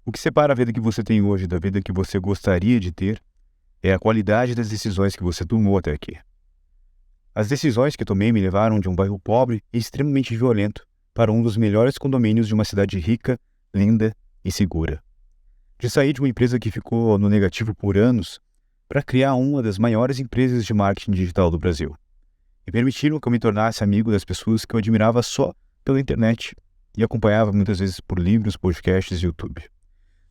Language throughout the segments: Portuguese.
O que separa a vida que você tem hoje da vida que você gostaria de ter é a qualidade das decisões que você tomou até aqui. As decisões que tomei me levaram de um bairro pobre e extremamente violento para um dos melhores condomínios de uma cidade rica, linda e segura. De sair de uma empresa que ficou no negativo por anos para criar uma das maiores empresas de marketing digital do Brasil. E permitiram que eu me tornasse amigo das pessoas que eu admirava só pela internet e acompanhava muitas vezes por livros, podcasts e YouTube.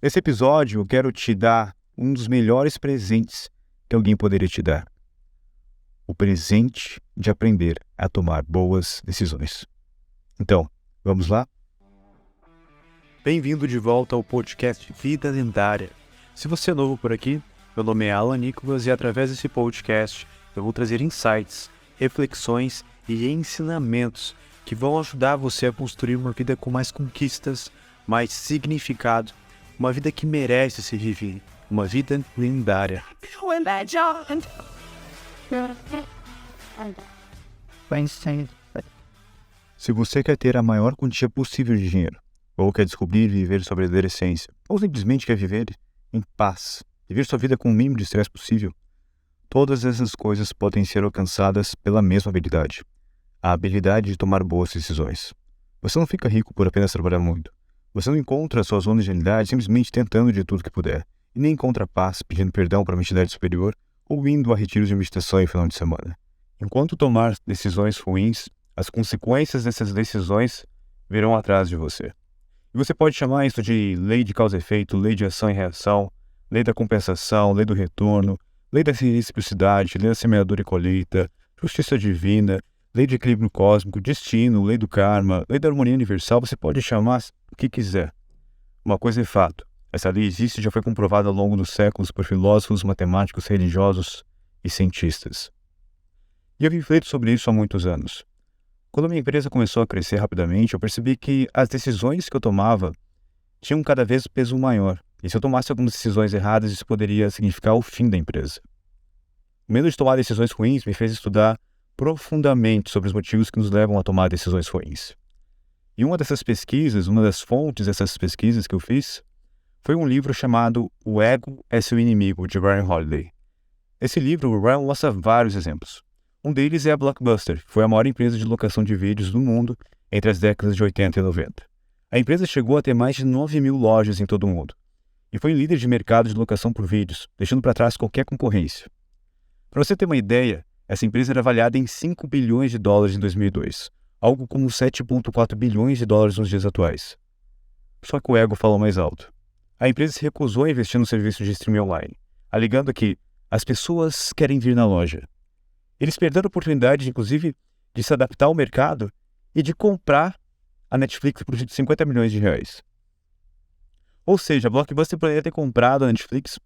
Nesse episódio, eu quero te dar um dos melhores presentes que alguém poderia te dar. O presente de aprender a tomar boas decisões. Então, vamos lá? Bem-vindo de volta ao podcast Vida Lendária. Se você é novo por aqui, meu nome é Alan Nicolas e através desse podcast eu vou trazer insights, reflexões e ensinamentos que vão ajudar você a construir uma vida com mais conquistas, mais significado, uma vida que merece ser vivida, uma vida lendária. Se você quer ter a maior quantia possível de dinheiro, ou quer descobrir e viver sua verdadeira essência, ou simplesmente quer viver em paz, viver sua vida com o mínimo de estresse possível, todas essas coisas podem ser alcançadas pela mesma habilidade, a habilidade de tomar boas decisões. Você não fica rico por apenas trabalhar muito. Você não encontra a sua zona de realidade simplesmente tentando de tudo que puder, e nem encontra paz pedindo perdão para uma entidade superior ou indo a retiros de meditação em final de semana. Enquanto tomar decisões ruins, as consequências dessas decisões virão atrás de você. E você pode chamar isso de lei de causa e efeito, lei de ação e reação, lei da compensação, lei do retorno, lei da reciprocidade, lei da semeadura e colheita, justiça divina, lei de equilíbrio cósmico, destino, lei do karma, lei da harmonia universal, você pode chamar o que quiser. Uma coisa é fato, essa lei existe e já foi comprovada ao longo dos séculos por filósofos, matemáticos, religiosos e cientistas. E eu reflito sobre isso há muitos anos. Quando a minha empresa começou a crescer rapidamente, eu percebi que as decisões que eu tomava tinham cada vez peso maior. E se eu tomasse algumas decisões erradas, isso poderia significar o fim da empresa. O medo de tomar decisões ruins me fez estudar profundamente sobre os motivos que nos levam a tomar decisões ruins. E uma dessas pesquisas, uma das fontes dessas pesquisas que eu fiz, foi um livro chamado O Ego é Seu Inimigo, de Ryan Holiday. Esse livro, o Ryan mostra vários exemplos. Um deles é a Blockbuster, que foi a maior empresa de locação de vídeos do mundo entre as décadas de 80 e 90. A empresa chegou a ter mais de 9.000 lojas em todo o mundo, e foi líder de mercado de locação por vídeos, deixando para trás qualquer concorrência. Para você ter uma ideia, essa empresa era avaliada em 5 bilhões de dólares em 2002, algo como 7,4 bilhões de dólares nos dias atuais. Só que o ego falou mais alto. A empresa se recusou a investir no serviço de streaming online, alegando que as pessoas querem vir na loja. Eles perderam a oportunidade, inclusive, de se adaptar ao mercado e de comprar a Netflix por 50 milhões de reais. Ou seja, a Blockbuster poderia ter comprado a Netflix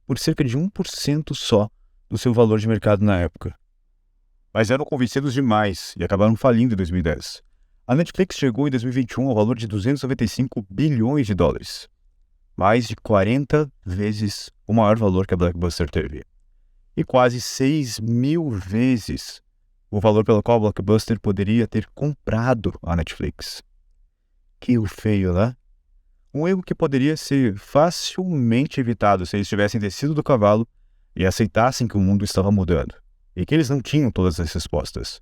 por cerca de 1% só do seu valor de mercado na época. Mas eram convencidos demais e acabaram falindo em 2010. A Netflix chegou em 2021 ao valor de 295 bilhões de dólares. Mais de 40 vezes o maior valor que a Blockbuster teve. E quase 6.000 vezes o valor pelo qual a Blockbuster poderia ter comprado a Netflix. Que erro feio, né? Um erro que poderia ser facilmente evitado se eles tivessem descido do cavalo e aceitassem que o mundo estava mudando, e que eles não tinham todas as respostas.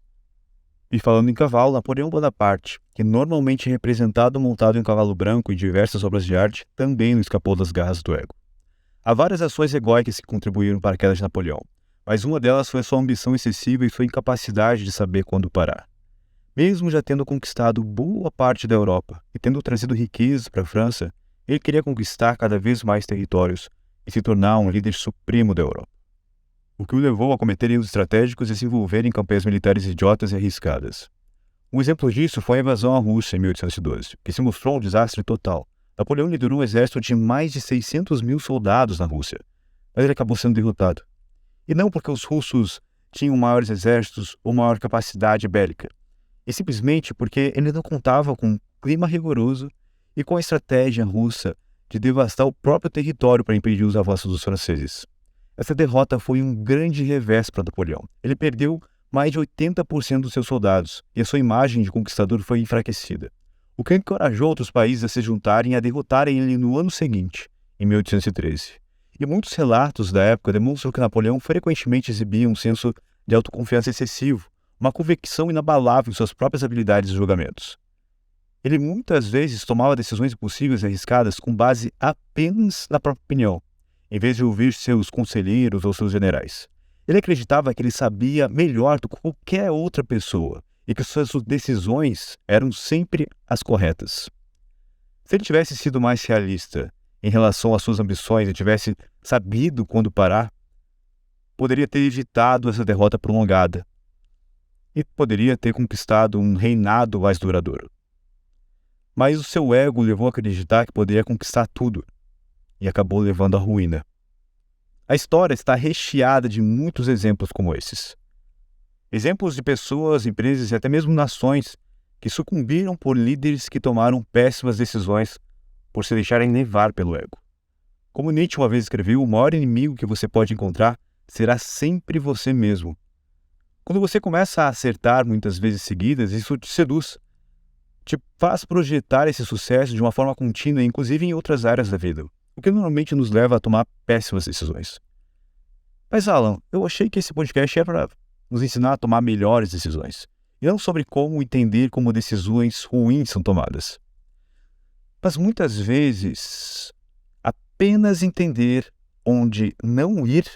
E falando em cavalo, Napoleão Bonaparte, que normalmente é representado montado em um cavalo branco em diversas obras de arte, também não escapou das garras do ego. Há várias ações egóicas que contribuíram para a queda de Napoleão, mas uma delas foi a sua ambição excessiva e sua incapacidade de saber quando parar. Mesmo já tendo conquistado boa parte da Europa e tendo trazido riquezas para a França, ele queria conquistar cada vez mais territórios e se tornar um líder supremo da Europa. O que o levou a cometer erros estratégicos e se envolver em campanhas militares idiotas e arriscadas. Um exemplo disso foi a invasão à Rússia em 1812, que se mostrou um desastre total. Napoleão liderou um exército de mais de 600 mil soldados na Rússia, mas ele acabou sendo derrotado. E não porque os russos tinham maiores exércitos ou maior capacidade bélica, e simplesmente porque ele não contava com um clima rigoroso e com a estratégia russa de devastar o próprio território para impedir os avanços dos franceses. Essa derrota foi um grande revés para Napoleão. Ele perdeu mais de 80% dos seus soldados e a sua imagem de conquistador foi enfraquecida. o que encorajou outros países a se juntarem e a derrotarem ele no ano seguinte, em 1813. E muitos relatos da época demonstram que Napoleão frequentemente exibia um senso de autoconfiança excessivo, uma convicção inabalável em suas próprias habilidades e julgamentos. Ele muitas vezes tomava decisões impossíveis e arriscadas com base apenas na própria opinião, em vez de ouvir seus conselheiros ou seus generais. Ele acreditava que ele sabia melhor do que qualquer outra pessoa e que suas decisões eram sempre as corretas. Se ele tivesse sido mais realista em relação às suas ambições e tivesse sabido quando parar, poderia ter evitado essa derrota prolongada e poderia ter conquistado um reinado mais duradouro. Mas o seu ego levou a acreditar que poderia conquistar tudo e acabou levando à ruína. A história está recheada de muitos exemplos como esses. Exemplos de pessoas, empresas e até mesmo nações que sucumbiram por líderes que tomaram péssimas decisões por se deixarem levar pelo ego. Como Nietzsche uma vez escreveu, o maior inimigo que você pode encontrar será sempre você mesmo. Quando você começa a acertar muitas vezes seguidas, isso te seduz, te faz projetar esse sucesso de uma forma contínua, inclusive em outras áreas da vida, o que normalmente nos leva a tomar péssimas decisões. Mas Alan, eu achei que esse podcast é para nos ensinar a tomar melhores decisões, e não sobre como entender como decisões ruins são tomadas. Mas muitas vezes, apenas entender onde não ir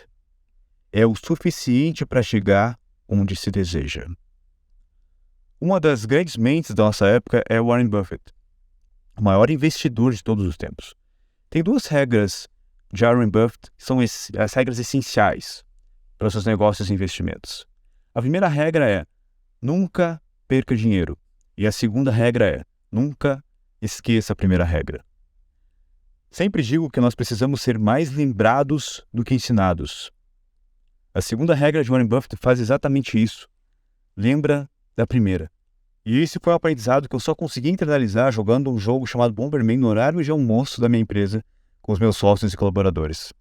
é o suficiente para chegar onde se deseja. Uma das grandes mentes da nossa época é Warren Buffett, o maior investidor de todos os tempos. Tem duas regras de Warren Buffett que são as regras essenciais para os seus negócios e investimentos. A primeira regra é: nunca perca dinheiro. E a segunda regra é: nunca esqueça a primeira regra. Sempre digo que nós precisamos ser mais lembrados do que ensinados. A segunda regra de Warren Buffett faz exatamente isso. Lembra da primeira. E esse foi um aprendizado que eu só consegui internalizar jogando um jogo chamado Bomberman no horário de almoço da minha empresa com os meus sócios e colaboradores.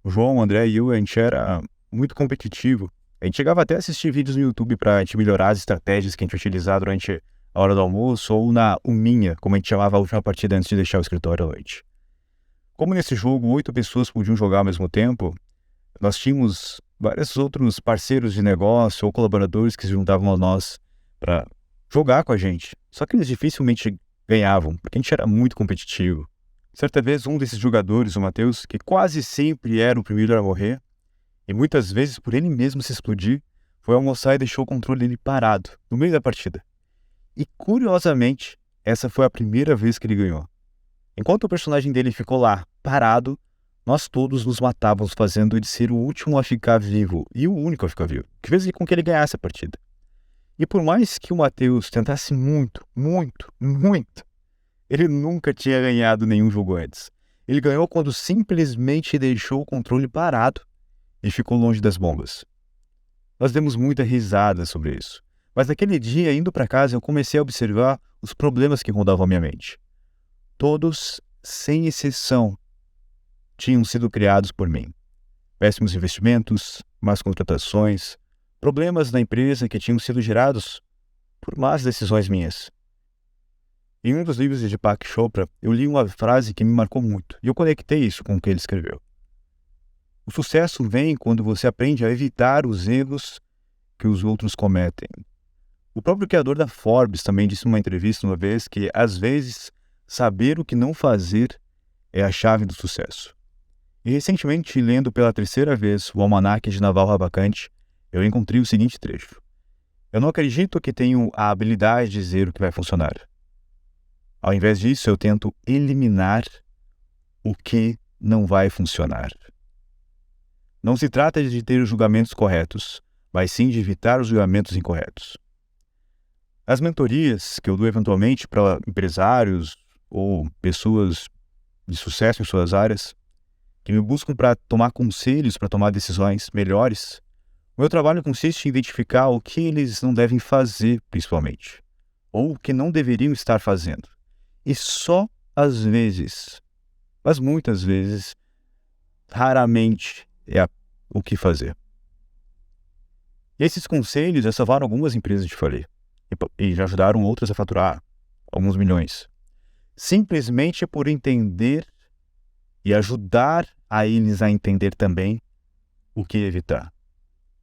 O João, o André e eu, a gente era muito competitivo. A gente chegava até a assistir vídeos no YouTube para a gente melhorar as estratégias que a gente utilizava durante a hora do almoço ou na uminha, como a gente chamava a última partida antes de deixar o escritório à noite. Como nesse jogo 8 pessoas podiam jogar ao mesmo tempo, nós tínhamos vários outros parceiros de negócio ou colaboradores que se juntavam a nós para jogar com a gente. Só que eles dificilmente ganhavam, porque a gente era muito competitivo. Certa vez, um desses jogadores, o Matheus, que quase sempre era o primeiro a morrer, e muitas vezes por ele mesmo se explodir, foi almoçar e deixou o controle dele parado, no meio da partida. E curiosamente, essa foi a primeira vez que ele ganhou. Enquanto o personagem dele ficou lá, parado, nós todos nos matávamos fazendo ele ser o último a ficar vivo e o único a ficar vivo, que fez com que ele ganhasse a partida. E por mais que o Matheus tentasse muito, ele nunca tinha ganhado nenhum jogo antes. Ele ganhou quando simplesmente deixou o controle parado e ficou longe das bombas. Nós demos muita risada sobre isso. Mas naquele dia, indo para casa, eu comecei a observar os problemas que rondavam a minha mente. Todos, sem exceção, tinham sido criados por mim. Péssimos investimentos, más contratações, problemas na empresa que tinham sido gerados por más decisões minhas. Em um dos livros de Deepak Chopra, eu li uma frase que me marcou muito, e eu conectei isso com o que ele escreveu. O sucesso vem quando você aprende a evitar os erros que os outros cometem. O próprio criador da Forbes também disse numa entrevista uma vez que, às vezes, saber o que não fazer é a chave do sucesso. E recentemente, lendo pela terceira vez o Almanaque de Naval Ravikant, eu encontrei o seguinte trecho. Eu não acredito que tenho a habilidade de dizer o que vai funcionar. Ao invés disso, eu tento eliminar o que não vai funcionar. Não se trata de ter os julgamentos corretos, mas sim de evitar os julgamentos incorretos. As mentorias que eu dou eventualmente para empresários ou pessoas de sucesso em suas áreas, que me buscam para tomar conselhos, para tomar decisões melhores, o meu trabalho consiste em identificar o que eles não devem fazer, principalmente, ou o que não deveriam estar fazendo. E só às vezes, mas muitas vezes, raramente é o que fazer. E esses conselhos já salvaram algumas empresas de falir e já ajudaram outras a faturar alguns milhões, simplesmente por entender e ajudar a eles a entender também o que evitar.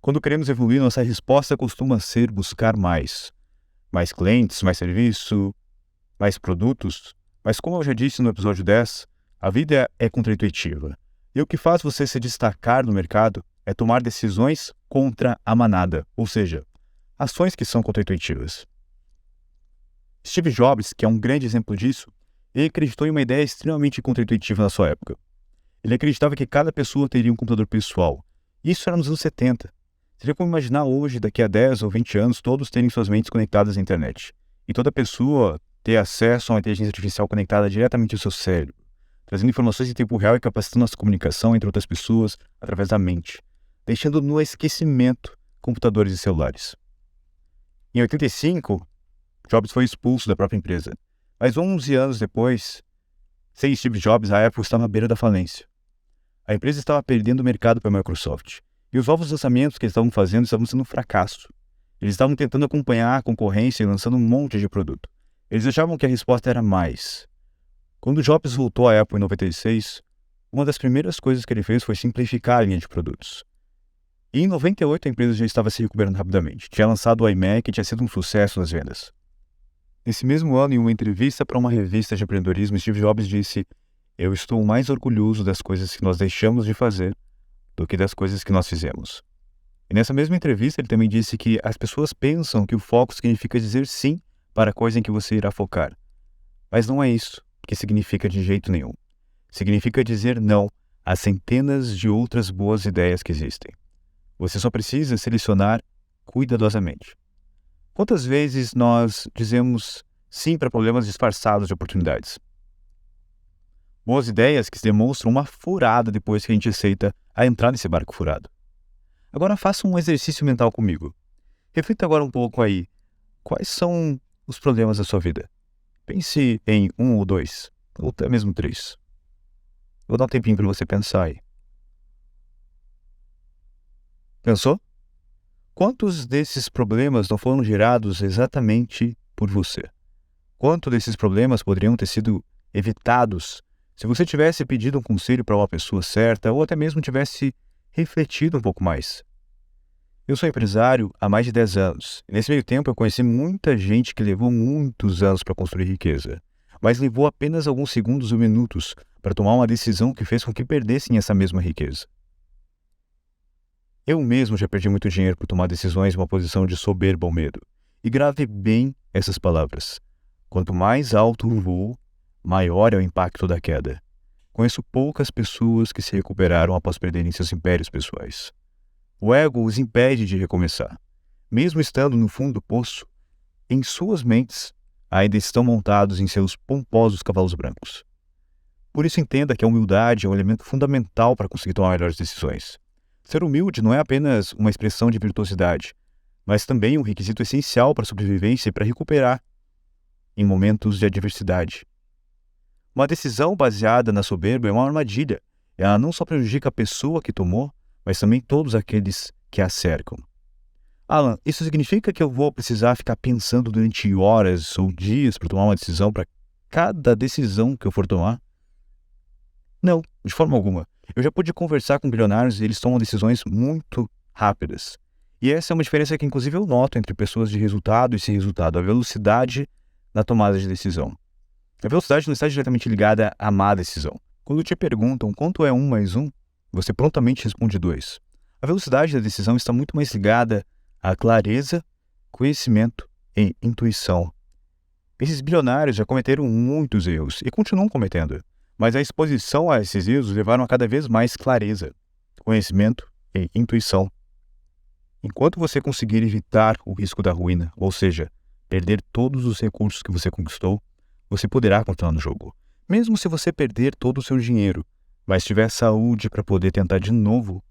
Quando queremos evoluir, nossa resposta costuma ser buscar mais clientes, mais serviço, mais produtos, mas como eu já disse no episódio 10, a vida é contraintuitiva. E o que faz você se destacar no mercado é tomar decisões contra a manada, ou seja, ações que são contraintuitivas. Steve Jobs, que é um grande exemplo disso, ele acreditou em uma ideia extremamente contraintuitiva na sua época. Ele acreditava que cada pessoa teria um computador pessoal. Isso era nos anos 70. Seria como imaginar hoje, daqui a 10 ou 20 anos, todos terem suas mentes conectadas à internet. E toda pessoa ter acesso a uma inteligência artificial conectada diretamente ao seu cérebro, trazendo informações em tempo real e capacitando a comunicação entre outras pessoas através da mente, deixando no esquecimento computadores e celulares. Em 85, Jobs foi expulso da própria empresa. Mas 11 anos depois, sem Steve Jobs, a Apple estava à beira da falência. A empresa estava perdendo o mercado para a Microsoft. E os novos lançamentos que eles estavam fazendo estavam sendo um fracasso. Eles estavam tentando acompanhar a concorrência e lançando um monte de produto. Eles achavam que a resposta era mais. Quando Jobs voltou à Apple em 96, uma das primeiras coisas que ele fez foi simplificar a linha de produtos. E em 98 a empresa já estava se recuperando rapidamente. Tinha lançado o iMac e tinha sido um sucesso nas vendas. Nesse mesmo ano, em uma entrevista para uma revista de empreendedorismo, Steve Jobs disse: "Eu estou mais orgulhoso das coisas que nós deixamos de fazer do que das coisas que nós fizemos." E nessa mesma entrevista ele também disse que as pessoas pensam que o foco significa dizer sim para a coisa em que você irá focar. Mas não é isso que significa de jeito nenhum. Significa dizer não a centenas de outras boas ideias que existem. Você só precisa selecionar cuidadosamente. Quantas vezes nós dizemos sim para problemas disfarçados de oportunidades? Boas ideias que se demonstram uma furada depois que a gente aceita a entrar nesse barco furado. Agora faça um exercício mental comigo. Reflita agora um pouco aí. Quais são os problemas da sua vida? Pense em 1 ou 2, ou até mesmo 3. Vou dar um tempinho para você pensar aí. Pensou? Quantos desses problemas não foram gerados exatamente por você? Quantos desses problemas poderiam ter sido evitados se você tivesse pedido um conselho para uma pessoa certa ou até mesmo tivesse refletido um pouco mais? Eu sou empresário há mais de 10 anos. E nesse meio tempo eu conheci muita gente que levou muitos anos para construir riqueza, mas levou apenas alguns segundos ou minutos para tomar uma decisão que fez com que perdessem essa mesma riqueza. Eu mesmo já perdi muito dinheiro por tomar decisões em uma posição de soberba ou medo. E grave bem essas palavras. Quanto mais alto o voo, maior é o impacto da queda. Conheço poucas pessoas que se recuperaram após perderem seus impérios pessoais. O ego os impede de recomeçar. Mesmo estando no fundo do poço, em suas mentes ainda estão montados em seus pomposos cavalos brancos. Por isso entenda que a humildade é um elemento fundamental para conseguir tomar melhores decisões. Ser humilde não é apenas uma expressão de virtuosidade, mas também um requisito essencial para a sobrevivência e para recuperar em momentos de adversidade. Uma decisão baseada na soberba é uma armadilha. Ela não só prejudica a pessoa que tomou, mas também todos aqueles que a cercam. Alan, isso significa que eu vou precisar ficar pensando durante horas ou dias para tomar uma decisão para cada decisão que eu for tomar? Não, de forma alguma. Eu já pude conversar com bilionários e eles tomam decisões muito rápidas. E essa é uma diferença que inclusive eu noto entre pessoas de resultado e sem resultado, a velocidade na tomada de decisão. A velocidade não está diretamente ligada à má decisão. Quando te perguntam quanto é 1 mais 1, você prontamente responde 2. A velocidade da decisão está muito mais ligada à clareza, conhecimento e intuição. Esses bilionários já cometeram muitos erros e continuam cometendo. Mas a exposição a esses erros levaram a cada vez mais clareza, conhecimento e intuição. Enquanto você conseguir evitar o risco da ruína, ou seja, perder todos os recursos que você conquistou, você poderá continuar no jogo. Mesmo se você perder todo o seu dinheiro, mas tiver saúde para poder tentar de novo,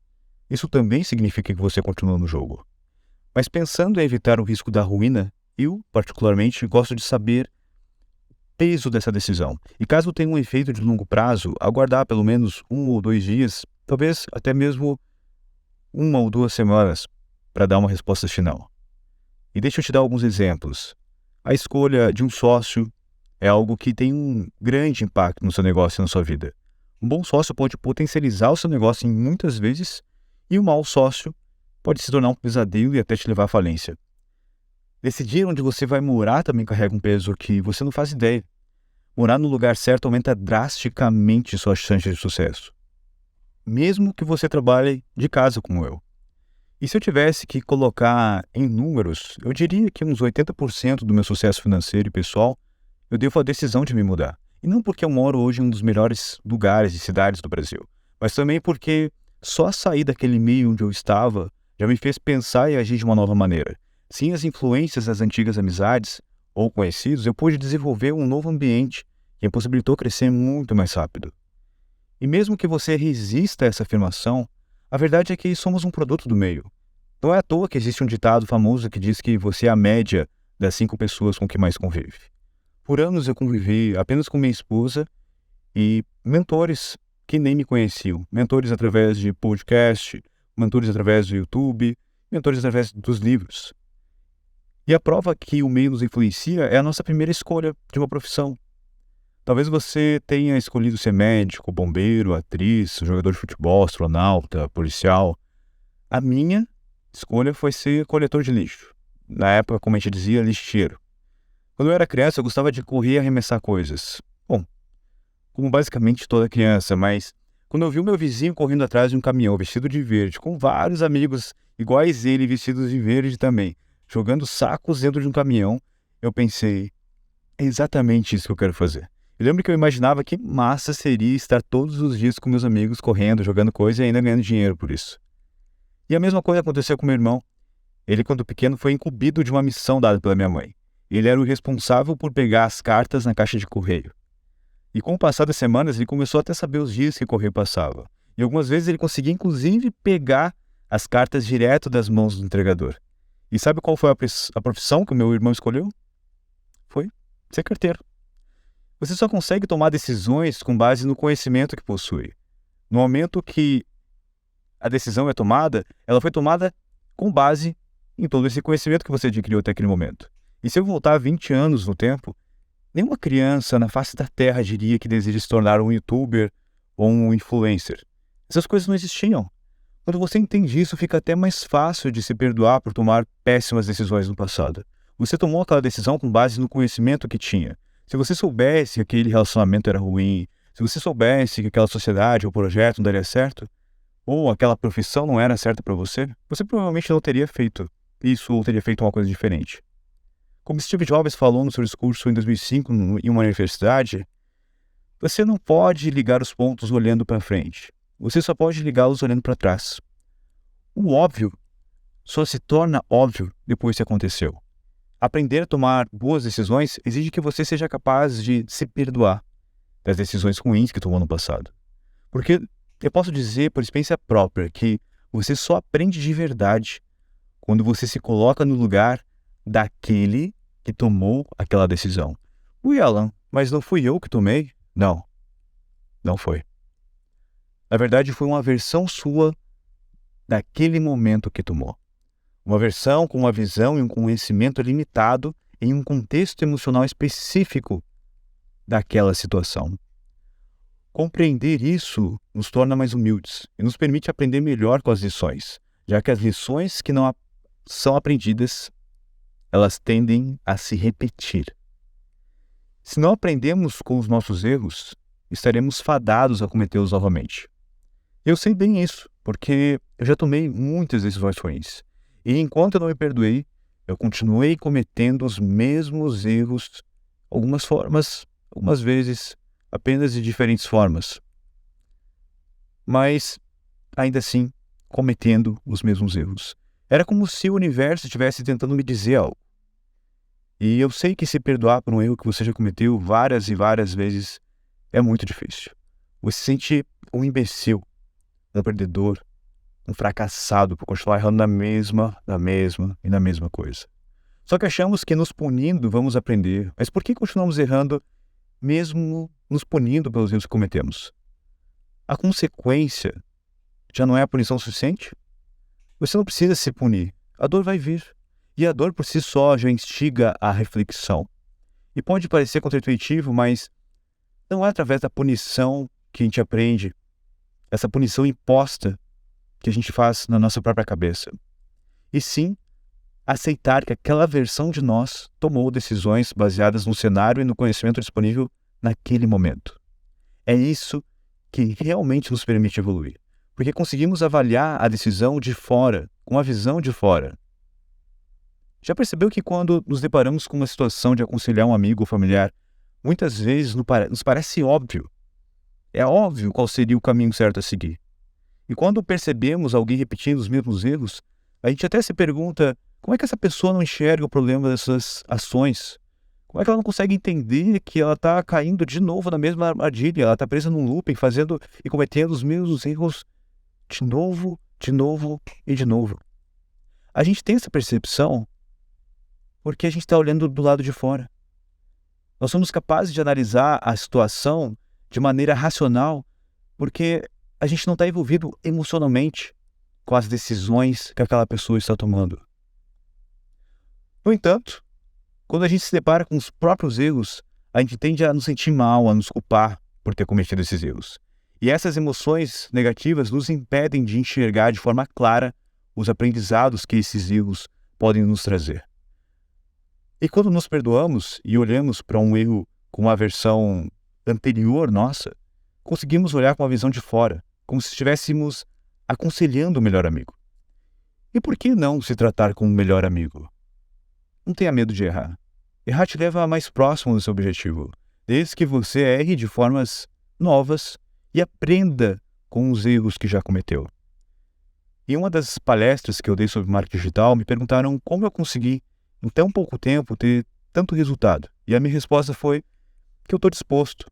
isso também significa que você continua no jogo. Mas pensando em evitar o risco da ruína, eu, particularmente, gosto de saber peso dessa decisão. E caso tenha um efeito de longo prazo, aguardar pelo menos 1 ou 2 dias, talvez até mesmo 1 ou 2 semanas, para dar uma resposta final. E deixa eu te dar alguns exemplos. A escolha de um sócio é algo que tem um grande impacto no seu negócio e na sua vida. Um bom sócio pode potencializar o seu negócio em muitas vezes, e um mau sócio pode se tornar um pesadelo e até te levar à falência. Decidir onde você vai morar também carrega um peso que você não faz ideia. Morar no lugar certo aumenta drasticamente suas chances de sucesso, mesmo que você trabalhe de casa como eu. E se eu tivesse que colocar em números, eu diria que uns 80% do meu sucesso financeiro e pessoal eu devo à decisão de me mudar. E não porque eu moro hoje em um dos melhores lugares e cidades do Brasil, mas também porque só sair daquele meio onde eu estava já me fez pensar e agir de uma nova maneira. Sem as influências das antigas amizades ou conhecidos, eu pude desenvolver um novo ambiente que me possibilitou crescer muito mais rápido. E mesmo que você resista a essa afirmação, a verdade é que somos um produto do meio. Não é à toa que existe um ditado famoso que diz que você é a média das 5 pessoas com que mais convive. Por anos eu convivi apenas com minha esposa e mentores que nem me conheciam. Mentores através de podcast, mentores através do YouTube, mentores através dos livros. E a prova que o meio nos influencia é a nossa primeira escolha de uma profissão. Talvez você tenha escolhido ser médico, bombeiro, atriz, jogador de futebol, astronauta, policial. A minha escolha foi ser coletor de lixo. Na época, como a gente dizia, lixeiro. Quando eu era criança, eu gostava de correr e arremessar coisas. Bom, como basicamente toda criança, mas quando eu vi o meu vizinho correndo atrás de um caminhão vestido de verde, com vários amigos iguais ele vestidos de verde também, jogando sacos dentro de um caminhão, eu pensei, é exatamente isso que eu quero fazer. Eu lembro que eu imaginava que massa seria estar todos os dias com meus amigos correndo, jogando coisa e ainda ganhando dinheiro por isso. E a mesma coisa aconteceu com meu irmão. Ele, quando pequeno, foi incumbido de uma missão dada pela minha mãe. Ele era o responsável por pegar as cartas na caixa de correio. E com o passar das semanas, ele começou até a saber os dias que o correio passava. E algumas vezes ele conseguia, inclusive, pegar as cartas direto das mãos do entregador. E sabe qual foi a profissão que o meu irmão escolheu? Foi ser carteiro. Você só consegue tomar decisões com base no conhecimento que possui. No momento que a decisão é tomada, ela foi tomada com base em todo esse conhecimento que você adquiriu até aquele momento. E se eu voltar 20 anos no tempo, nenhuma criança na face da Terra diria que deseja se tornar um youtuber ou um influencer. Essas coisas não existiam. Quando você entende isso, fica até mais fácil de se perdoar por tomar péssimas decisões no passado. Você tomou aquela decisão com base no conhecimento que tinha. Se você soubesse que aquele relacionamento era ruim, se você soubesse que aquela sociedade ou projeto não daria certo, ou aquela profissão não era certa para você, você provavelmente não teria feito isso ou teria feito uma coisa diferente. Como Steve Jobs falou no seu discurso em 2005 em uma universidade, você não pode ligar os pontos olhando para frente. Você só pode ligá-los olhando para trás. O óbvio só se torna óbvio depois que aconteceu. Aprender a tomar boas decisões exige que você seja capaz de se perdoar das decisões ruins que tomou no passado. Porque eu posso dizer por experiência própria que você só aprende de verdade quando você se coloca no lugar daquele que tomou aquela decisão. Ui, Alan, mas não fui eu que tomei? Não, não foi. Na verdade, foi uma versão sua daquele momento que tomou. Uma versão com uma visão e um conhecimento limitado em um contexto emocional específico daquela situação. Compreender isso nos torna mais humildes e nos permite aprender melhor com as lições, já que as lições que não são aprendidas, elas tendem a se repetir. Se não aprendemos com os nossos erros, estaremos fadados a cometê-los novamente. Eu sei bem isso, porque eu já tomei muitas decisões ruins. E enquanto eu não me perdoei, eu continuei cometendo os mesmos erros, algumas vezes, apenas de diferentes formas. Mas, ainda assim, cometendo os mesmos erros. Era como se o universo estivesse tentando me dizer algo. E eu sei que se perdoar por um erro que você já cometeu várias e várias vezes é muito difícil. Você se sente um imbecil, um perdedor, um fracassado por continuar errando na mesma coisa. Só que achamos que nos punindo vamos aprender. Mas por que continuamos errando mesmo nos punindo pelos erros que cometemos? A consequência já não é a punição suficiente? Você não precisa se punir. A dor vai vir. E a dor por si só já instiga a reflexão. E pode parecer contraintuitivo, mas não é através da punição que a gente aprende, essa punição imposta que a gente faz na nossa própria cabeça. E sim, aceitar que aquela versão de nós tomou decisões baseadas no cenário e no conhecimento disponível naquele momento. É isso que realmente nos permite evoluir, porque conseguimos avaliar a decisão de fora, com a visão de fora. Já percebeu que quando nos deparamos com uma situação de aconselhar um amigo ou familiar, muitas vezes nos parece óbvio. É óbvio qual seria o caminho certo a seguir. E quando percebemos alguém repetindo os mesmos erros, a gente até se pergunta como é que essa pessoa não enxerga o problema dessas ações? Como é que ela não consegue entender que ela está caindo de novo na mesma armadilha? Ela está presa num looping, fazendo e cometendo os mesmos erros de novo e de novo. A gente tem essa percepção porque a gente está olhando do lado de fora. Nós somos capazes de analisar a situação de maneira racional porque a gente não está envolvido emocionalmente com as decisões que aquela pessoa está tomando. No entanto, quando a gente se depara com os próprios erros, a gente tende a nos sentir mal, a nos culpar por ter cometido esses erros. E essas emoções negativas nos impedem de enxergar de forma clara os aprendizados que esses erros podem nos trazer. E quando nos perdoamos e olhamos para um erro com uma versão anterior nossa, conseguimos olhar com a visão de fora, como se estivéssemos aconselhando o melhor amigo. E por que não se tratar como um melhor amigo? Não tenha medo de errar. Errar te leva mais próximo do seu objetivo, desde que você erre de formas novas e aprenda com os erros que já cometeu. Em uma das palestras que eu dei sobre marketing digital, me perguntaram como eu consegui, em tão pouco tempo, ter tanto resultado. E a minha resposta foi que eu estou disposto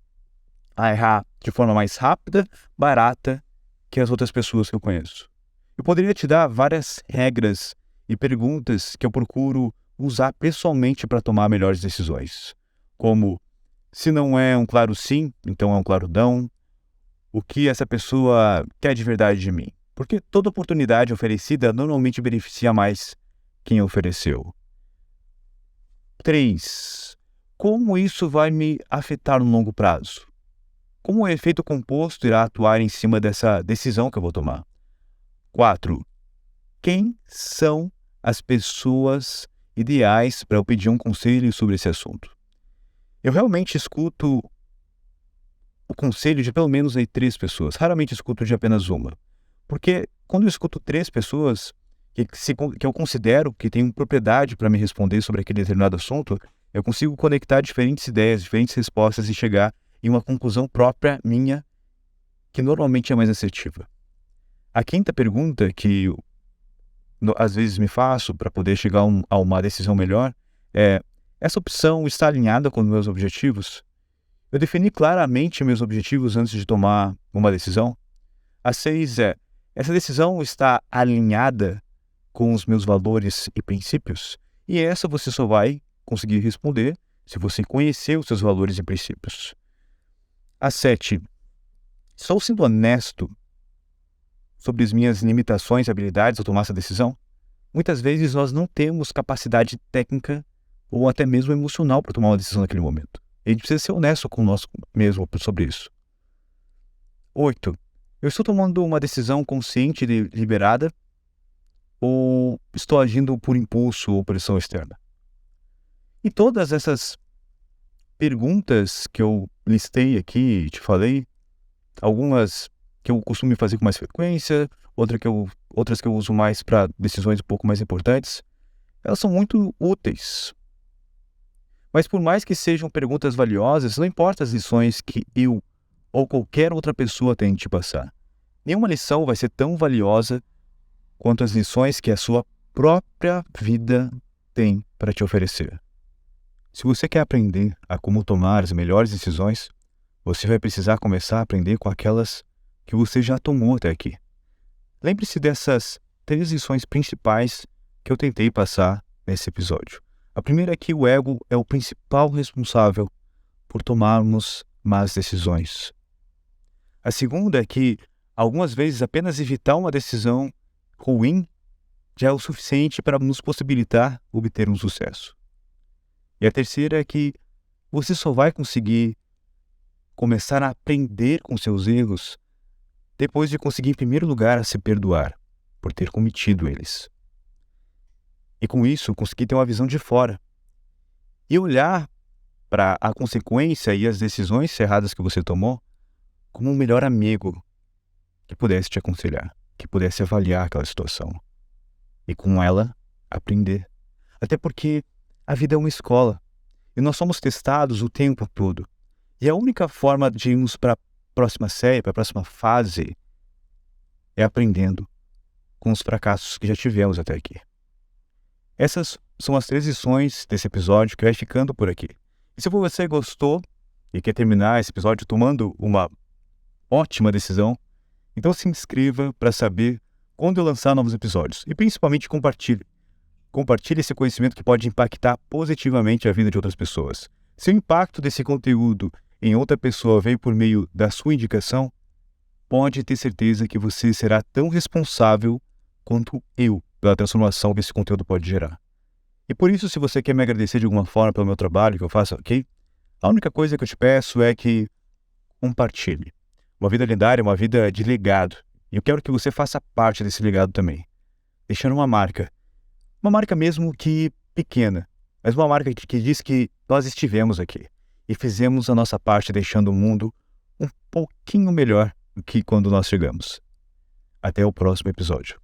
a errar de forma mais rápida, barata que as outras pessoas que eu conheço. Eu poderia te dar várias regras e perguntas que eu procuro usar pessoalmente para tomar melhores decisões. Como, se não é um claro sim, então é um claro não. O que essa pessoa quer de verdade de mim. Porque toda oportunidade oferecida normalmente beneficia mais quem ofereceu. 3. Como isso vai me afetar no longo prazo? Como o efeito composto irá atuar em cima dessa decisão que eu vou tomar? 4. Quem são as pessoas ideais para eu pedir um conselho sobre esse assunto? Eu realmente escuto o conselho de pelo menos 3 pessoas. Raramente escuto de apenas uma. Porque quando eu escuto 3 pessoas que eu considero que têm propriedade para me responder sobre aquele determinado assunto, eu consigo conectar diferentes ideias, diferentes respostas e chegar em uma conclusão própria minha, que normalmente é mais assertiva. A quinta pergunta que eu, às vezes me faço para poder chegar a uma decisão melhor é: essa opção está alinhada com os meus objetivos? Eu defini claramente meus objetivos antes de tomar uma decisão? A 6 é: essa decisão está alinhada com os meus valores e princípios? E essa você só vai conseguir responder se você conhecer os seus valores e princípios. A 7. Estou sendo honesto sobre as minhas limitações e habilidades ao tomar essa decisão? Muitas vezes nós não temos capacidade técnica ou até mesmo emocional para tomar uma decisão naquele momento. A gente precisa ser honesto com nós mesmo sobre isso. 8. Eu estou tomando uma decisão consciente e deliberada ou estou agindo por impulso ou pressão externa? E todas essas perguntas que eu listei aqui e te falei, algumas que eu costumo fazer com mais frequência, outras que eu uso mais para decisões um pouco mais importantes, elas são muito úteis. Mas por mais que sejam perguntas valiosas, não importa as lições que eu ou qualquer outra pessoa tem de te passar. Nenhuma lição vai ser tão valiosa quanto as lições que a sua própria vida tem para te oferecer. Se você quer aprender a como tomar as melhores decisões, você vai precisar começar a aprender com aquelas que você já tomou até aqui. Lembre-se dessas 3 lições principais que eu tentei passar nesse episódio. A primeira é que o ego é o principal responsável por tomarmos más decisões. A segunda é que, algumas vezes, apenas evitar uma decisão ruim já é o suficiente para nos possibilitar obter um sucesso. E a terceira é que você só vai conseguir começar a aprender com seus erros depois de conseguir, em primeiro lugar, a se perdoar por ter cometido eles. E com isso, conseguir ter uma visão de fora e olhar para a consequência e as decisões erradas que você tomou como um melhor amigo que pudesse te aconselhar, que pudesse avaliar aquela situação e com ela aprender. Até porque a vida é uma escola e nós somos testados o tempo todo. E a única forma de irmos para a próxima série, para a próxima fase, é aprendendo com os fracassos que já tivemos até aqui. Essas são as 3 lições desse episódio que vai ficando por aqui. E se você gostou e quer terminar esse episódio tomando uma ótima decisão, então se inscreva para saber quando eu lançar novos episódios. E principalmente compartilhe. Compartilhe esse conhecimento que pode impactar positivamente a vida de outras pessoas. Se o impacto desse conteúdo em outra pessoa veio por meio da sua indicação, pode ter certeza que você será tão responsável quanto eu pela transformação que esse conteúdo pode gerar. E por isso, se você quer me agradecer de alguma forma pelo meu trabalho que eu faço aqui, a única coisa que eu te peço é que compartilhe. Uma vida lendária é uma vida de legado. E eu quero que você faça parte desse legado também, deixando uma marca. Uma marca mesmo que pequena, mas uma marca que diz que nós estivemos aqui e fizemos a nossa parte deixando o mundo um pouquinho melhor do que quando nós chegamos. Até o próximo episódio.